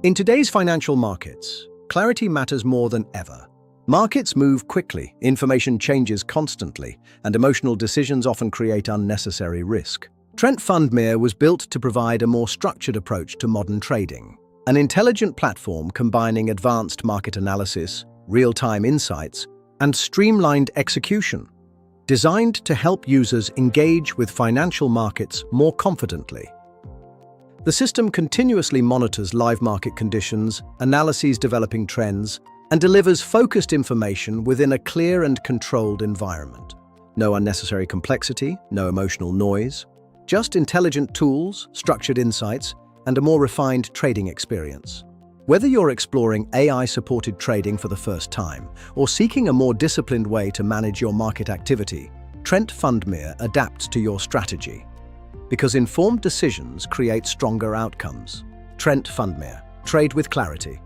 In today's financial markets, clarity matters more than ever. Markets move quickly, information changes constantly, and emotional decisions often create unnecessary risk. Trent Fundmere was built to provide a more structured approach to modern trading, an intelligent platform combining advanced market analysis, real-time insights, and streamlined execution, designed to help users engage with financial markets more confidently. The system continuously monitors live market conditions, analyses developing trends, and delivers focused information within a clear and controlled environment. No unnecessary complexity, no emotional noise, just intelligent tools, structured insights, and a more refined trading experience. Whether you're exploring AI-supported trading for the first time or seeking a more disciplined way to manage your market activity, Trent Fundmere adapts to your strategy. Because informed decisions create stronger outcomes. Trent Fundmere. Trade with clarity.